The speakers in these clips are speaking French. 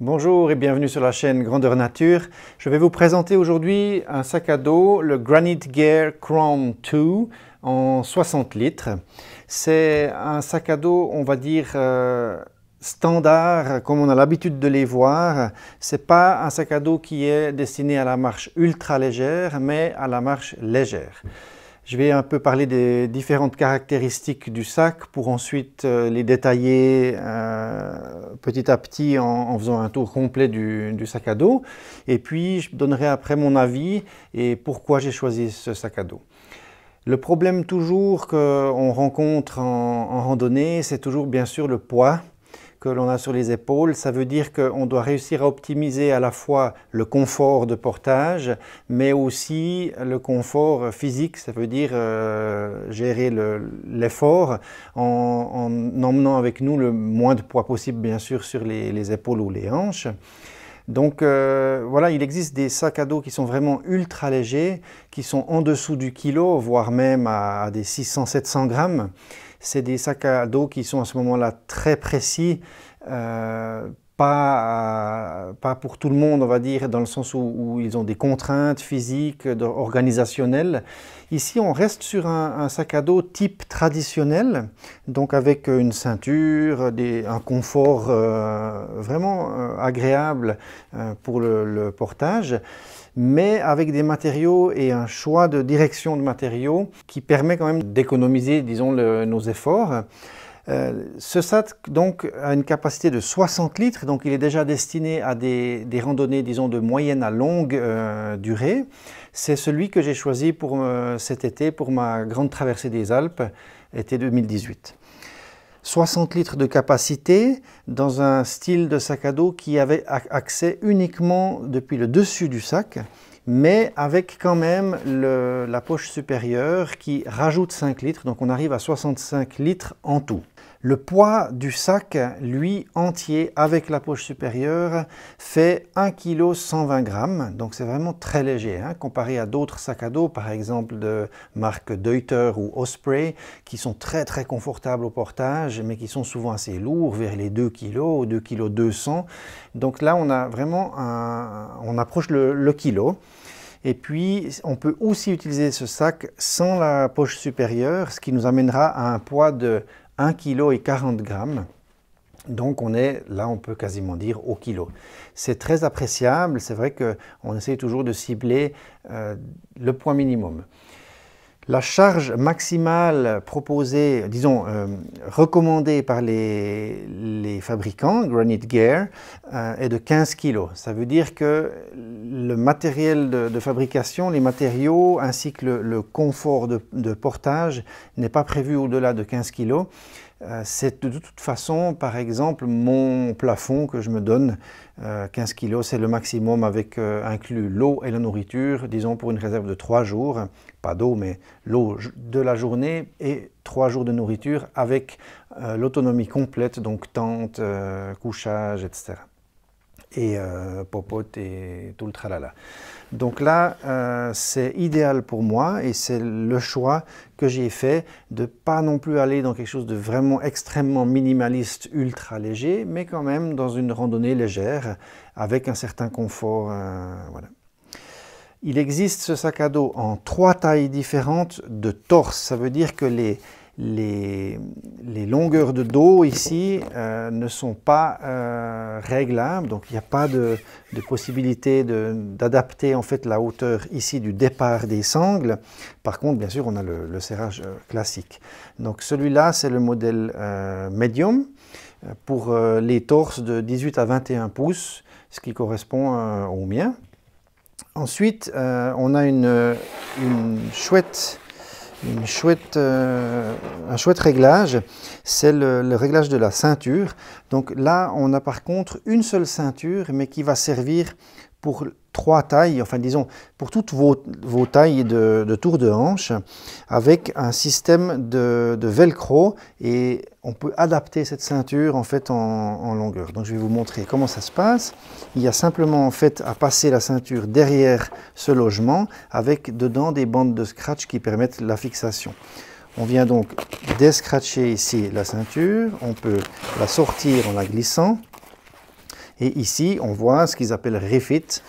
Bonjour et bienvenue sur la chaîne Grandeur Nature. Je vais vous présenter aujourd'hui un sac à dos, le Granite Gear Chrome 2 en 60 litres. C'est un sac à dos, on va dire, standard, comme on a l'habitude de les voir. Ce n'est pas un sac à dos qui est destiné à la marche ultra légère, mais à la marche légère. Je vais un peu parler des différentes caractéristiques du sac pour ensuite les détailler petit à petit en faisant un tour complet du sac à dos. Et puis je donnerai après mon avis et pourquoi j'ai choisi ce sac à dos. Le problème toujours qu'on rencontre en randonnée, c'est toujours bien sûr le poids que l'on a sur les épaules. Ça veut dire qu'on doit réussir à optimiser à la fois le confort de portage, mais aussi le confort physique, ça veut dire gérer l'effort en emmenant avec nous le moins de poids possible, bien sûr, sur les épaules ou les hanches. Donc voilà, il existe des sacs à dos qui sont vraiment ultra légers, qui sont en dessous du kilo, voire même à des 600-700 grammes. C'est des sacs à dos qui sont à ce moment-là très précis, pas pour tout le monde, on va dire, dans le sens où ils ont des contraintes physiques, organisationnelles. Ici, on reste sur un sac à dos type traditionnel, donc avec une ceinture, un confort vraiment agréable pour le portage, mais avec des matériaux et un choix de direction de matériaux qui permet quand même d'économiser, disons, nos efforts. Ce sac donc a une capacité de 60 litres, donc il est déjà destiné à des randonnées, disons, de moyenne à longue durée. C'est celui que j'ai choisi pour cet été, pour ma grande traversée des Alpes, été 2018. 60 litres de capacité dans un style de sac à dos qui avait accès uniquement depuis le dessus du sac, mais avec quand même la poche supérieure qui rajoute 5 litres, donc on arrive à 65 litres en tout. Le poids du sac, lui, entier, avec la poche supérieure, fait 1 kg 120 grammes, donc c'est vraiment très léger, hein, comparé à d'autres sacs à dos, par exemple de marque Deuter ou Osprey, qui sont très confortables au portage, mais qui sont souvent assez lourds, vers les 2 kg ou 2 kg 200. Donc là, on a vraiment on approche le kilo. Et puis, on peut aussi utiliser ce sac sans la poche supérieure, ce qui nous amènera à un poids de 1 kg 40 grammes. Donc là, on peut quasiment dire au kilo. C'est très appréciable, c'est vrai qu'on essaie toujours de cibler le poids minimum. La charge maximale proposée, disons, recommandée par les fabricants, Granite Gear, est de 15 kg. Ça veut dire que le matériel de fabrication, les matériaux ainsi que le confort de portage n'est pas prévu au-delà de 15 kg. C'est de toute façon, par exemple, mon plafond que je me donne, 15 kg, c'est le maximum avec inclus l'eau et la nourriture, disons pour une réserve de 3 jours, pas d'eau, mais l'eau de la journée et 3 jours de nourriture avec l'autonomie complète, donc tente, couchage, etc. Et popote et tout le tralala. Donc là, c'est idéal pour moi et c'est le choix que j'ai fait de ne pas non plus aller dans quelque chose de vraiment extrêmement minimaliste, ultra léger, mais quand même dans une randonnée légère avec un certain confort. Voilà. Il existe ce sac à dos en 3 tailles différentes de torse. Ça veut dire que les longueurs de dos ici ne sont pas réglables, donc il n'y a pas de possibilité d'adapter en fait la hauteur ici du départ des sangles. Par contre, bien sûr, on a le serrage classique. Donc celui-là, c'est le modèle medium pour les torses de 18 à 21 pouces, ce qui correspond au mien. Ensuite, on a un chouette réglage, c'est le réglage de la ceinture. Donc là, on a par contre une seule ceinture, mais qui va servir pour 3 tailles, enfin disons pour toutes vos tailles de tour de hanche, avec un système de velcro, et on peut adapter cette ceinture en fait en longueur. Donc je vais vous montrer comment ça se passe. Il y a simplement en fait à passer la ceinture derrière ce logement, avec dedans des bandes de scratch qui permettent la fixation. On vient donc descratcher ici la ceinture, on peut la sortir en la glissant. Et ici, on voit ce qu'ils appellent Refit,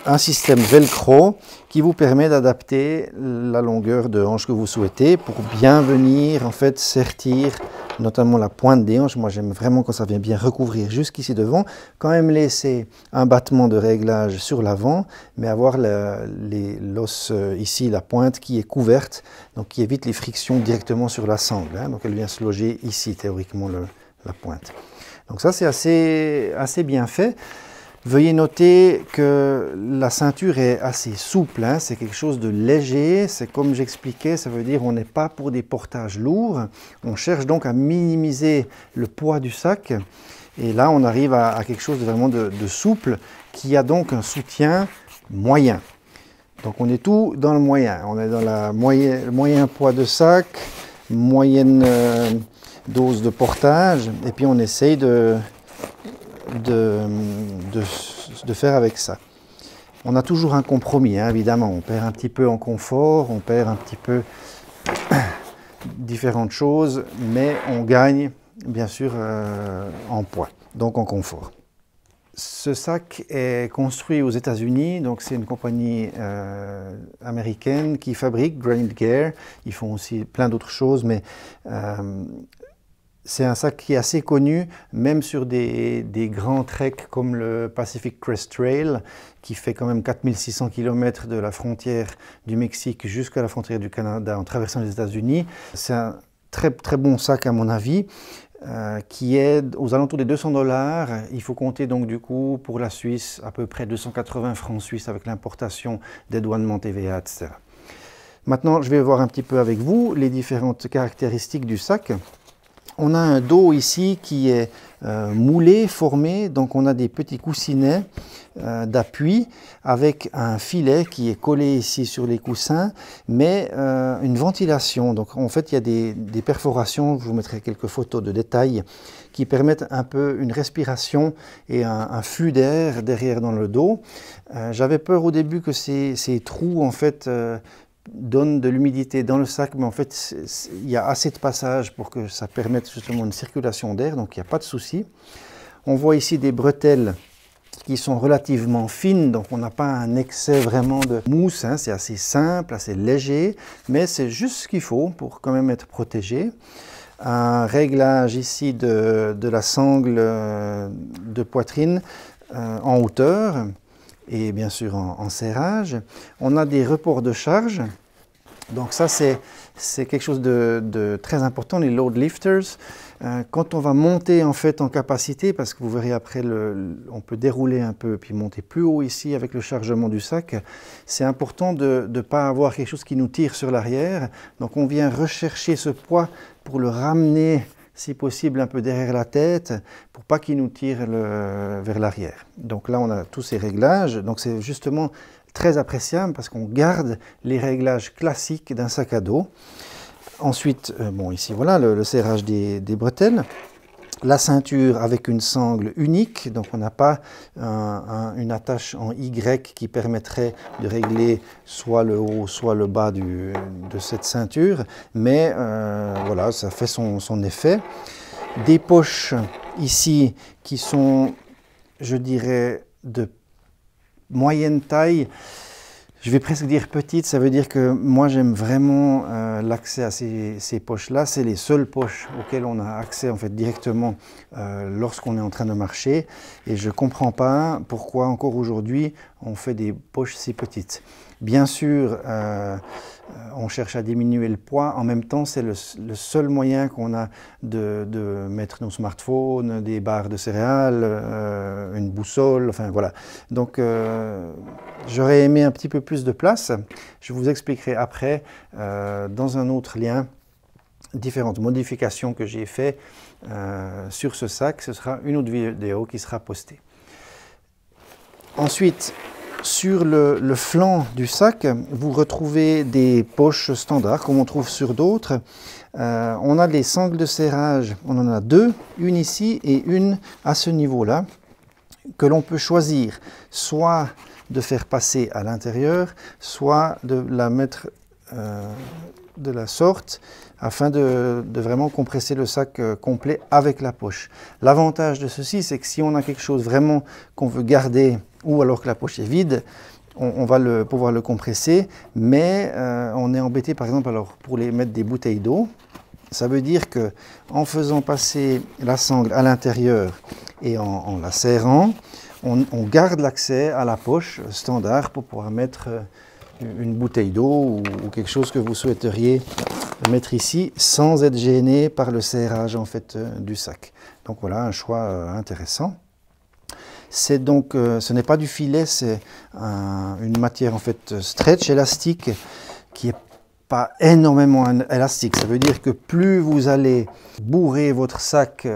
un système velcro qui vous permet d'adapter la longueur de hanche que vous souhaitez pour bien venir en fait sertir notamment la pointe des hanches. Moi j'aime vraiment quand ça vient bien recouvrir jusqu'ici devant, quand même laisser un battement de réglage sur l'avant, mais avoir l'os ici, la pointe qui est couverte, donc qui évite les frictions directement sur la sangle, hein. Donc elle vient se loger ici théoriquement la pointe. Donc ça c'est assez bien fait. Veuillez noter que la ceinture est assez souple, hein, c'est quelque chose de léger, c'est comme j'expliquais, ça veut dire on n'est pas pour des portages lourds, on cherche donc à minimiser le poids du sac, et là on arrive à quelque chose de vraiment de souple, qui a donc un soutien moyen. Donc on est tout dans le moyen, on est dans le moyen poids de sac, moyenne dose de portage, et puis on essaye de faire avec ça. On a toujours un compromis, hein, évidemment. On perd un petit peu en confort, on perd un petit peu différentes choses, mais on gagne bien sûr en poids, donc en confort. Ce sac est construit aux États-Unis, donc c'est une compagnie américaine qui fabrique Granite Gear. Ils font aussi plein d'autres choses, mais c'est un sac qui est assez connu, même sur des grands treks comme le Pacific Crest Trail, qui fait quand même 4600 km de la frontière du Mexique jusqu'à la frontière du Canada en traversant les États-Unis. C'est un très bon sac à mon avis, qui est aux alentours des 200 $. Il faut compter donc du coup pour la Suisse à peu près 280 francs suisses avec l'importation, dédouanement, TVA, etc. Maintenant, je vais voir un petit peu avec vous les différentes caractéristiques du sac. On a un dos ici qui est moulé, formé, donc on a des petits coussinets d'appui avec un filet qui est collé ici sur les coussins, mais une ventilation. Donc en fait il y a des perforations, je vous mettrai quelques photos de détails, qui permettent un peu une respiration et un flux d'air derrière dans le dos. J'avais peur au début que ces trous en fait donne de l'humidité dans le sac, mais en fait il y a assez de passage pour que ça permette justement une circulation d'air, donc il n'y a pas de souci. On voit ici des bretelles qui sont relativement fines, donc on n'a pas un excès vraiment de mousse, hein, c'est assez simple, assez léger, mais c'est juste ce qu'il faut pour quand même être protégé. Un réglage ici de la sangle de poitrine en hauteur, et bien sûr en serrage. On a des reports de charge, donc ça c'est quelque chose de très important, les load lifters. Quand on va monter en fait en capacité, parce que vous verrez après, on peut dérouler un peu puis monter plus haut ici avec le chargement du sac, c'est important de ne pas avoir quelque chose qui nous tire sur l'arrière. Donc on vient rechercher ce poids pour le ramener si possible un peu derrière la tête, pour pas qu'il nous tire vers l'arrière. Donc là on a tous ces réglages, donc c'est justement très appréciable parce qu'on garde les réglages classiques d'un sac à dos. Ensuite, bon ici voilà le serrage des bretelles. La ceinture avec une sangle unique, donc on n'a pas une attache en Y qui permettrait de régler soit le haut, soit le bas de cette ceinture, mais voilà, ça fait son effet. Des poches ici qui sont, je dirais, de moyenne taille. Je vais presque dire petite, ça veut dire que moi j'aime vraiment l'accès à ces poches-là. C'est les seules poches auxquelles on a accès en fait directement lorsqu'on est en train de marcher. Et je ne comprends pas pourquoi encore aujourd'hui on fait des poches si petites. Bien sûr, on cherche à diminuer le poids. En même temps, c'est le seul moyen qu'on a de mettre nos smartphones, des barres de céréales, une boussole, enfin voilà. Donc, j'aurais aimé un petit peu plus de place. Je vous expliquerai après, dans un autre lien, différentes modifications que j'ai faites sur ce sac. Ce sera une autre vidéo qui sera postée. Ensuite, sur le flanc du sac, vous retrouvez des poches standards, comme on trouve sur d'autres. On a des sangles de serrage, on en a deux, une ici et une à ce niveau-là, que l'on peut choisir soit de faire passer à l'intérieur, soit de la mettre de la sorte afin de vraiment compresser le sac complet avec la poche. L'avantage de ceci, c'est que si on a quelque chose vraiment qu'on veut garder ou alors que la poche est vide, on va pouvoir le compresser, mais on est embêté par exemple alors pour les mettre des bouteilles d'eau. Ça veut dire que en faisant passer la sangle à l'intérieur et en la serrant, on garde l'accès à la poche standard pour pouvoir mettre une bouteille d'eau ou quelque chose que vous souhaiteriez mettre ici sans être gêné par le serrage en fait du sac. Donc voilà un choix intéressant. C'est donc, ce n'est pas du filet, c'est une matière en fait stretch, élastique, qui est pas énormément élastique. Ça veut dire que plus vous allez bourrer votre sac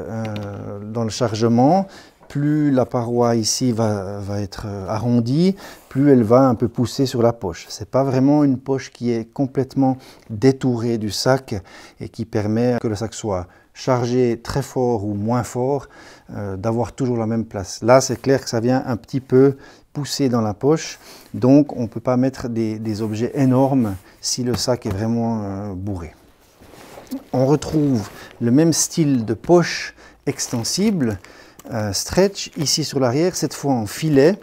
dans le chargement, plus la paroi ici va être arrondie, plus elle va un peu pousser sur la poche. Ce n'est pas vraiment une poche qui est complètement détourée du sac et qui permet que le sac soit chargé très fort ou moins fort, d'avoir toujours la même place. Là, c'est clair que ça vient un petit peu pousser dans la poche, donc on ne peut pas mettre des objets énormes si le sac est vraiment bourré. On retrouve le même style de poche extensible, stretch, ici sur l'arrière, cette fois en filet,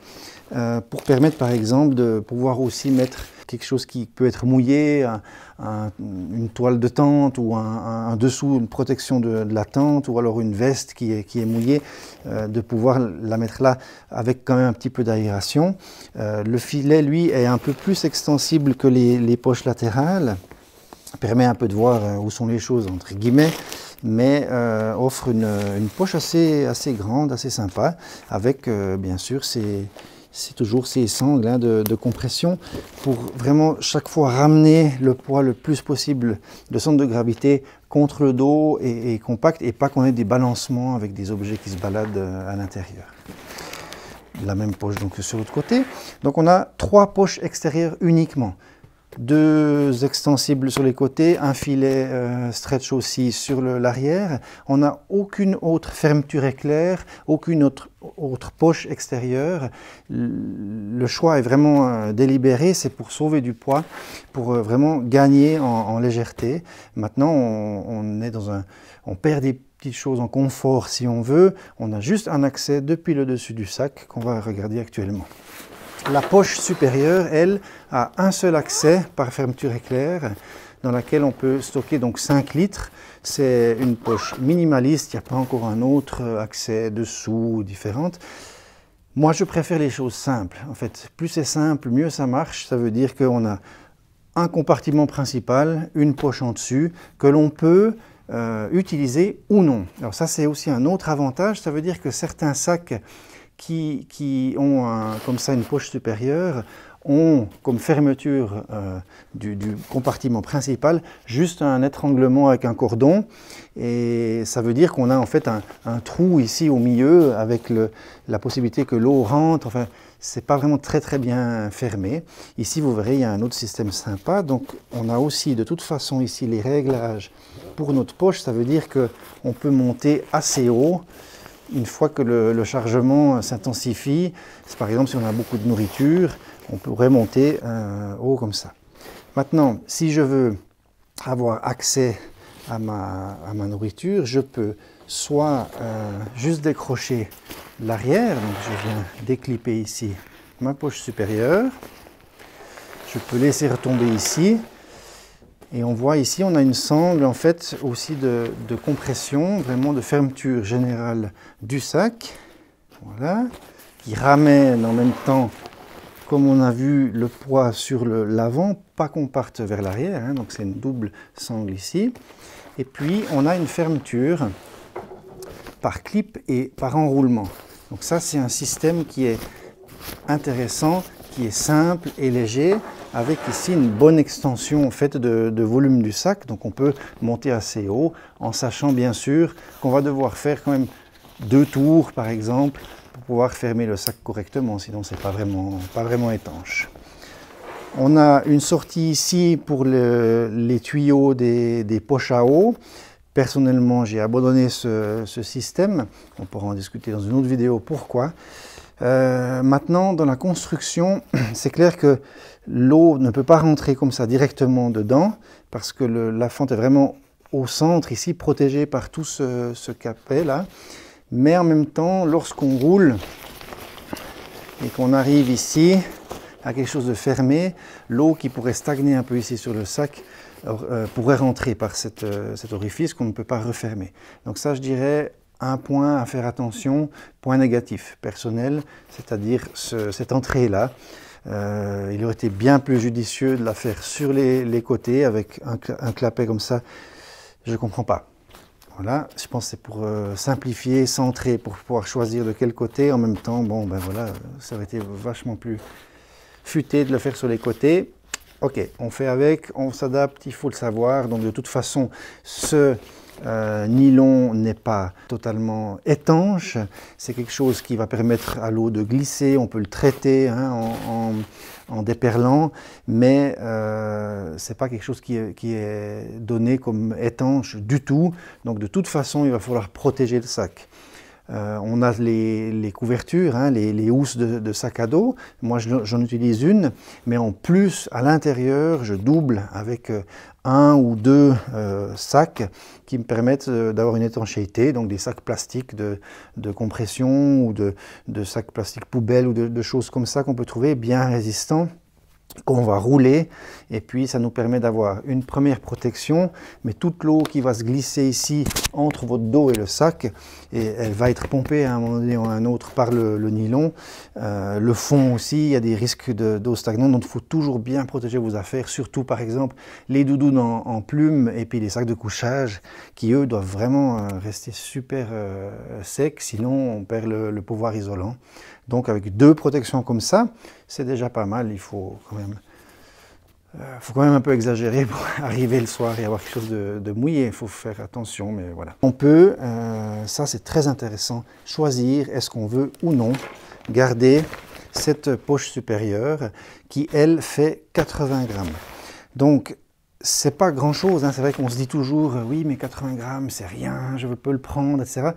pour permettre par exemple de pouvoir aussi mettre quelque chose qui peut être mouillé, une toile de tente ou un dessous, une protection de la tente, ou alors une veste qui est mouillée, de pouvoir la mettre là avec quand même un petit peu d'aération. Le filet, lui, est un peu plus extensible que les poches latérales, permet un peu de voir où sont les choses, entre guillemets, mais offre une poche assez grande, assez sympa, avec bien sûr c'est toujours ces sangles de compression pour vraiment chaque fois ramener le poids le plus possible de centre de gravité contre le dos et compact, et pas qu'on ait des balancements avec des objets qui se baladent à l'intérieur. La même poche donc sur l'autre côté. Donc on a 3 poches extérieures uniquement. 2 extensibles sur les côtés, un filet stretch aussi sur l'arrière. On n'a aucune autre fermeture éclair, aucune autre poche extérieure. Le choix est vraiment délibéré, c'est pour sauver du poids, pour vraiment gagner en légèreté. Maintenant, on perd des petites choses en confort si on veut. On a juste un accès depuis le dessus du sac qu'on va regarder actuellement. La poche supérieure, elle, a un seul accès par fermeture éclair, dans laquelle on peut stocker donc 5 litres. C'est une poche minimaliste, il n'y a pas encore un autre accès dessous, différente. Moi, je préfère les choses simples. En fait, plus c'est simple, mieux ça marche. Ça veut dire qu'on a un compartiment principal, une poche en dessus, que l'on peut utiliser ou non. Alors ça, c'est aussi un autre avantage. Ça veut dire que certains sacs qui ont comme ça une poche supérieure ont comme fermeture du compartiment principal juste un étranglement avec un cordon, et ça veut dire qu'on a en fait un trou ici au milieu avec la possibilité que l'eau rentre. Enfin, c'est pas vraiment très bien fermé. Ici vous verrez, il y a un autre système sympa. Donc on a aussi de toute façon ici les réglages pour notre poche. Ça veut dire qu'on peut monter assez haut une fois que le chargement s'intensifie. Par exemple, si on a beaucoup de nourriture, on pourrait monter haut comme ça. Maintenant, si je veux avoir accès à ma nourriture, je peux soit juste décrocher l'arrière, donc je viens déclipper ici ma poche supérieure, je peux laisser retomber ici, et on voit ici, on a une sangle en fait aussi de compression, vraiment de fermeture générale du sac, voilà, qui ramène en même temps, comme on a vu, le poids sur l'avant, pas qu'on parte vers l'arrière, hein, donc c'est une double sangle ici. Et puis on a une fermeture par clip et par enroulement. Donc ça, c'est un système qui est intéressant, qui est simple et léger, avec ici une bonne extension en fait de volume du sac. Donc on peut monter assez haut, en sachant bien sûr qu'on va devoir faire quand même 2 tours par exemple pour pouvoir fermer le sac correctement, sinon c'est pas vraiment étanche. On a une sortie ici pour les tuyaux des poches à eau. Personnellement, j'ai abandonné ce système. On pourra en discuter dans une autre vidéo pourquoi. Maintenant, dans la construction, c'est clair que l'eau ne peut pas rentrer comme ça directement dedans, parce que la fente est vraiment au centre, ici, protégée par tout ce capet là. Mais en même temps, lorsqu'on roule et qu'on arrive ici à quelque chose de fermé, l'eau qui pourrait stagner un peu ici sur le sac pourrait rentrer par cet orifice qu'on ne peut pas refermer. Donc ça, je dirais, un point à faire attention, point négatif, personnel, c'est-à-dire cette entrée-là. Il aurait été bien plus judicieux de la faire sur les côtés avec un clapet comme ça. Je ne comprends pas. Voilà, je pense que c'est pour simplifier, centrer, pour pouvoir choisir de quel côté. En même temps, bon, ben voilà, ça aurait été vachement plus futé de le faire sur les côtés. Ok, on fait avec, on s'adapte, il faut le savoir. Donc de toute façon, ce nylon n'est pas totalement étanche. C'est quelque chose qui va permettre à l'eau de glisser. On peut le traiter hein, en déperlant, mais ce n'est pas quelque chose qui est donné comme étanche du tout. Donc de toute façon, il va falloir protéger le sac. On a les couvertures, hein, les housses de sac à dos. Moi, j'en utilise une, mais en plus, à l'intérieur, je double avec un ou deux sacs qui me permettent d'avoir une étanchéité, donc des sacs plastiques de compression ou de sacs plastiques poubelles ou de choses comme ça qu'on peut trouver bien résistants, qu'on va rouler, et puis ça nous permet d'avoir une première protection, mais toute l'eau qui va se glisser ici entre votre dos et le sac, et elle va être pompée à un moment donné ou à un autre par le nylon. Le fond aussi, il y a des risques d'eau stagnante, donc il faut toujours bien protéger vos affaires, surtout par exemple les doudounes en plumes et puis les sacs de couchage qui eux doivent vraiment rester super secs, sinon on perd le pouvoir isolant. Donc avec deux protections comme ça, c'est déjà pas mal. Il faut quand même un peu exagérer pour arriver le soir et avoir quelque chose de mouillé. Il faut faire attention, mais voilà. On peut, ça c'est très intéressant, choisir est-ce qu'on veut ou non garder cette poche supérieure qui, elle, fait 80 grammes. Donc, c'est pas grand-chose. Hein. C'est vrai qu'on se dit toujours, oui, mais 80 grammes, c'est rien, je peux le prendre, etc.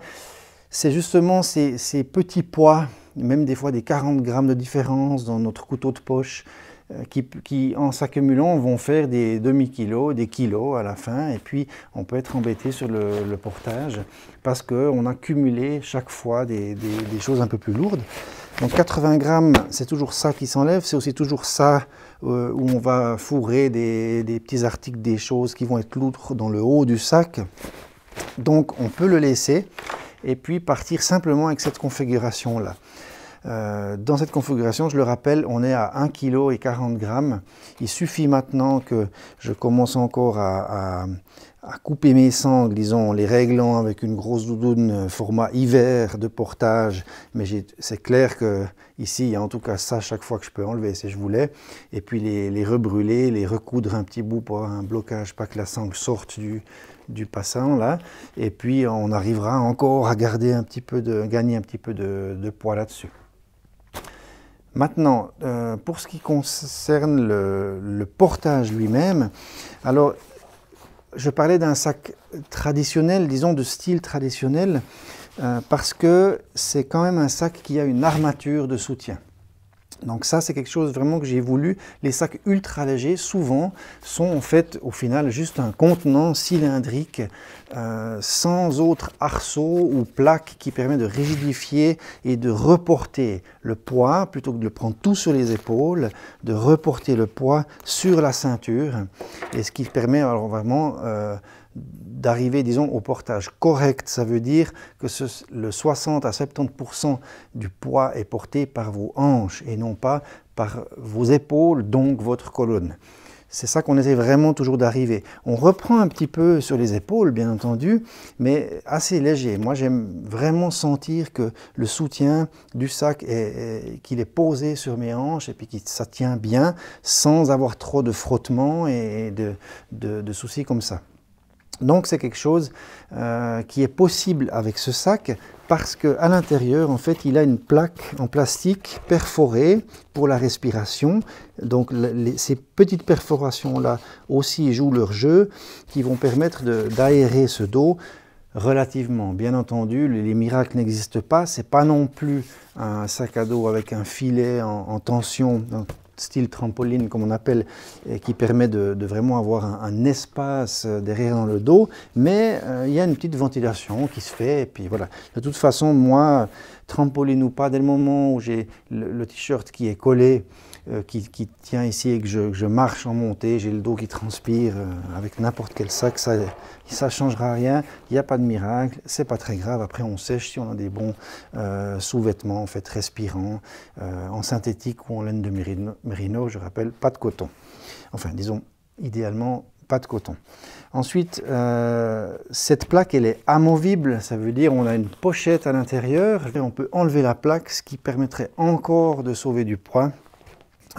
C'est justement ces petits poids, même des fois des 40 grammes de différence dans notre couteau de poche, qui en s'accumulant vont faire des demi-kilos, des kilos à la fin, et puis on peut être embêté sur le portage parce qu'on a cumulé chaque fois des choses un peu plus lourdes. Donc 80 grammes, c'est toujours ça qui s'enlève, c'est aussi toujours ça où on va fourrer des petits articles, des choses qui vont être lourdes dans le haut du sac. Donc on peut le laisser et puis partir simplement avec cette configuration-là. Dans cette configuration, je le rappelle, on est à 1 kg et 40 grammes. Il suffit maintenant que je commence encore à couper mes sangles, disons, les réglant avec une grosse doudoune format hiver de portage. Mais c'est clair que ici, il y a en tout cas ça chaque fois que je peux enlever si je voulais. Et puis les rebrûler, les recoudre un petit bout pour avoir un blocage, pas que la sangle sorte du passant là. Et puis on arrivera encore à garder un petit peu gagner un petit peu de poids là-dessus. Maintenant, pour ce qui concerne le portage lui-même, alors je parlais d'un sac traditionnel, disons de style traditionnel, parce que c'est quand même un sac qui a une armature de soutien. Donc ça, c'est quelque chose vraiment que j'ai voulu. Les sacs ultra légers, souvent, sont en fait, au final, juste un contenant cylindrique sans autre arceau ou plaque qui permet de rigidifier et de reporter le poids, plutôt que de le prendre tout sur les épaules, de reporter le poids sur la ceinture. Et ce qui permet alors vraiment d'arriver, disons, au portage correct. Ça veut dire que le 60 à 70% du poids est porté par vos hanches et non pas par vos épaules, donc votre colonne. C'est ça qu'on essaie vraiment toujours d'arriver. On reprend un petit peu sur les épaules, bien entendu, mais assez léger. Moi, j'aime vraiment sentir que le soutien du sac, qu'il est posé sur mes hanches et puis que ça tient bien sans avoir trop de frottement et de soucis comme ça. Donc c'est quelque chose qui est possible avec ce sac parce qu'à l'intérieur, en fait, il a une plaque en plastique perforée pour la respiration. Donc ces petites perforations-là aussi jouent leur jeu, qui vont permettre d'aérer ce dos. relativement. Bien entendu, les miracles n'existent pas. C'est pas non plus un sac à dos avec un filet en tension, style trampoline comme on appelle, qui permet de vraiment avoir un espace derrière dans le dos, mais il y a une petite ventilation qui se fait, et puis voilà. De toute façon, moi, trampoline ou pas, dès le moment où j'ai le t-shirt qui est collé, qui tient ici et que je marche en montée, j'ai le dos qui transpire, avec n'importe quel sac, ça ne changera rien, il n'y a pas de miracle, c'est pas très grave. Après on sèche si on a des bons sous-vêtements en fait respirants, en synthétique ou en laine de mérino, je rappelle, pas de coton. Enfin disons, idéalement pas de coton. Ensuite, cette plaque elle est amovible, ça veut dire on a une pochette à l'intérieur, on peut enlever la plaque, ce qui permettrait encore de sauver du poids.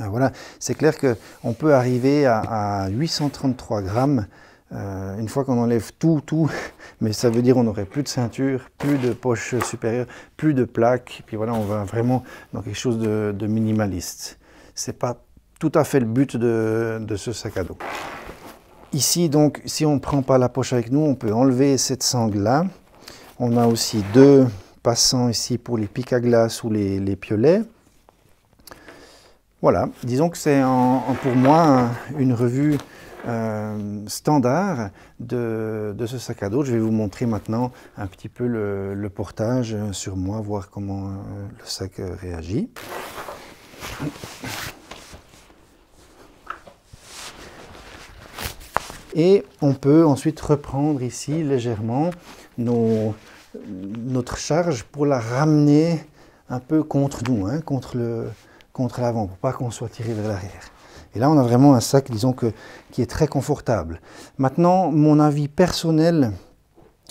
Voilà, c'est clair qu'on peut arriver à 833 grammes une fois qu'on enlève tout, mais ça veut dire qu'on n'aurait plus de ceinture, plus de poche supérieure, plus de plaques, puis voilà, on va vraiment dans quelque chose de minimaliste. C'est pas tout à fait le but de ce sac à dos. Ici, donc, si on ne prend pas la poche avec nous, on peut enlever cette sangle-là. On a aussi deux passants ici pour les pics à glace ou les piolets. Voilà, disons que c'est pour moi une revue standard de ce sac à dos. Je vais vous montrer maintenant un petit peu le portage sur moi, voir comment le sac réagit. Et on peut ensuite reprendre ici légèrement notre charge pour la ramener un peu contre nous, hein, contre l'avant, pour pas qu'on soit tiré vers l'arrière. Et là, on a vraiment un sac, disons, qui est très confortable. Maintenant, mon avis personnel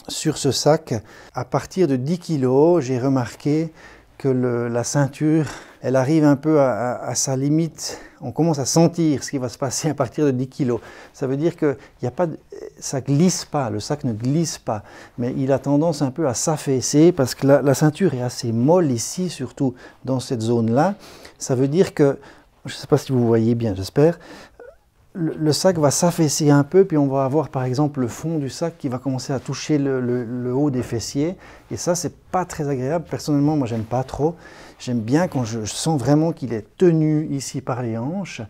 sur ce sac, à partir de 10 kg, j'ai remarqué que la ceinture, elle arrive un peu à sa limite. On commence à sentir ce qui va se passer à partir de 10 kg. Ça veut dire que ça glisse pas, le sac ne glisse pas, mais il a tendance un peu à s'affaisser parce que la ceinture est assez molle ici, surtout dans cette zone-là. Ça veut dire que, je ne sais pas si vous voyez bien, j'espère, le sac va s'affaisser un peu, puis on va avoir par exemple le fond du sac qui va commencer à toucher le haut des fessiers, et ça c'est pas très agréable. Personnellement, moi j'aime pas trop. J'aime bien quand je sens vraiment qu'il est tenu ici par les hanches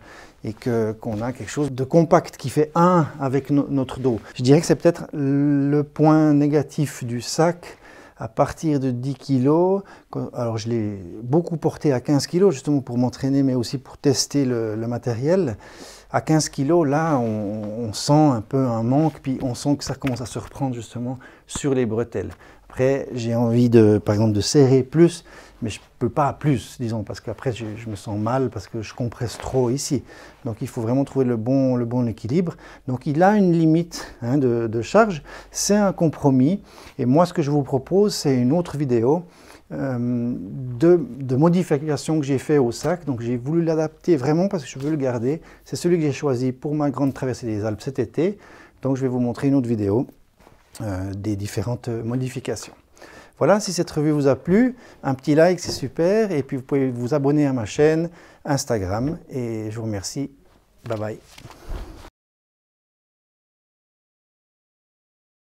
et qu'on a quelque chose de compact qui fait un avec notre dos. Je dirais que c'est peut-être le point négatif du sac. À partir de 10 kg, alors je l'ai beaucoup porté à 15 kg justement pour m'entraîner, mais aussi pour tester le matériel. À 15 kg, là, on sent un peu un manque, puis on sent que ça commence à se reprendre justement sur les bretelles. Après, j'ai envie par exemple, de serrer plus, mais je ne peux pas plus, disons, parce qu'après, je me sens mal parce que je compresse trop ici. Donc, il faut vraiment trouver le bon équilibre. Donc, il a une limite hein, de charge. C'est un compromis. Et moi, ce que je vous propose, c'est une autre vidéo de modifications que j'ai fait au sac. Donc, j'ai voulu l'adapter vraiment parce que je veux le garder. C'est celui que j'ai choisi pour ma grande traversée des Alpes cet été. Donc, je vais vous montrer une autre vidéo des différentes modifications. Voilà, si cette revue vous a plu, un petit like, c'est super. Et puis, vous pouvez vous abonner à ma chaîne Instagram. Et je vous remercie. Bye bye.